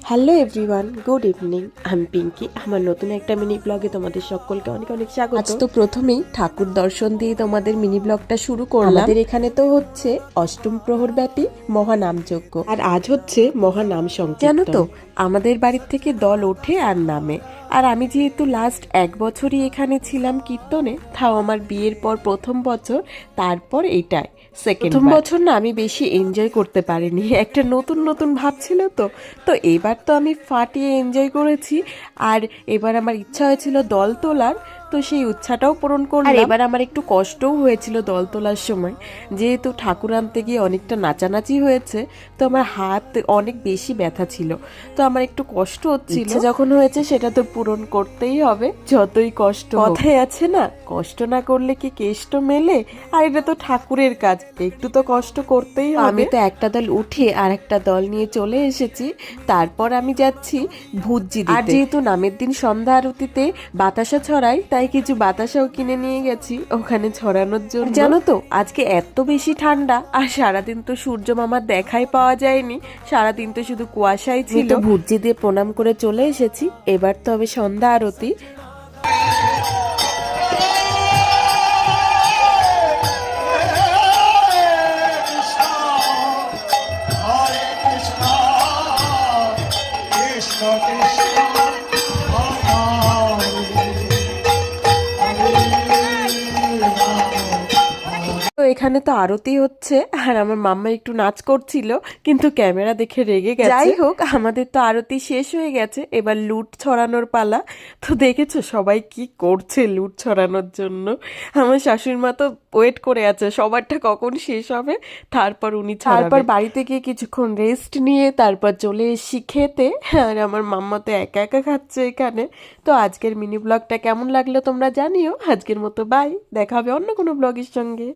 Hello everyone, good evening. আমি পিঙ্কি। আমার নতুন একটা মিনি ব্লগে তোমাদের সকলকে অনেক অনেক স্বাগত। আজ তো প্রথমেই ঠাকুর দর্শন দিয়ে তোমাদের মিনি ব্লগটা শুরু করলাম। আমাদের এখানে তো হচ্ছে অষ্টম প্রহর ব্যাপী মহানামযজ্ঞ, আর আজ হচ্ছে মহানাম সংকীর্তন। জানো তো, আমাদের বাড়ির থেকে দল ওঠে আর নামে। আর আমি যেহেতু লাস্ট 1 বছরই এখানে ছিলাম কীর্তনে, তাও আমার বিয়ের পর প্রথম বছর, তারপর এটাই সেকেন্ড বছর না আমি বেশি এনজয় করতে পারিনি, একটা নতুন নতুন ভাব ছিল তো এবার তো আমি ফাটিয়ে এনজয় করেছি। আর এবার আমার ইচ্ছা হয়েছিল দল তোলার, তো সেই ইচ্ছাটাও পূরণ করলাম। আর এবার আমার একটু কষ্টও হয়েছিল দল তোলার সময়, যেহেতু ঠাকুর আনতে গিয়ে অনেকটা নাচানাচি হয়েছে, তো আমার হাত অনেক বেশি ব্যথা ছিল, তো আমার একটু কষ্ট হচ্ছিল। যখন হয়েছে সেটা তো পূরণ করতেই হবে, যতই কষ্ট। কথায় আছে না, কষ্ট না করলে কি কেষ্ট মেলে। আর এটা তো ঠাকুরের কাজ, একটু তো কষ্ট করতেই হবে। আমি তো একটা দল উঠিয়ে আর একটা দল নিয়ে চলে এসেছি। তারপর আমি যাচ্ছি ভুজি দিতে। আর যেহেতু নামের দিন সন্ধ্যা আরতিতে বাতাসা ছড়াই, তাই কিছু বাতাসাও কিনে নিয়ে গেছি ওখানে ছড়ানোর জন্য। জানো তো, আজকে এত বেশি ঠান্ডা, আর সারাদিন তো সূর্য মামার দেখাই পাওয়া যায়নি, সারাদিন তো শুধু কুয়াশাই ছিল। ভুজি দিয়ে প্রণাম করে চলে এসেছি, এবার তো হবে সন্ধ্যা আরতি। তো এখানে তো আরতি হচ্ছে, আর আমার মাম্মা একটু নাচ করছিল, কিন্তু ক্যামেরা দেখে রেগে গেছে। যাই হোক, আমাদের তো আরতি শেষ হয়ে গেছে, এবার লুট ছড়ানোর পালা। তো দেখেছো সবাই কি করছে লুট ছড়ানোর জন্য। আমার শাশুড়ি মা তো ওয়েট করে আছে সবারটা কখন শেষ হবে, তারপর উনি তারপর বাড়িতে গিয়ে কিছুক্ষণ রেস্ট নিয়ে তারপর চলে এসেছি খেতে। আর আমার মাম্মা তো একা একা খাচ্ছে এখানে। তো আজকের মিনি ব্লগটা কেমন লাগলো তোমরা জানিও। আজকের মতো বাই, দেখা হবে অন্য কোনো ব্লগের সঙ্গে।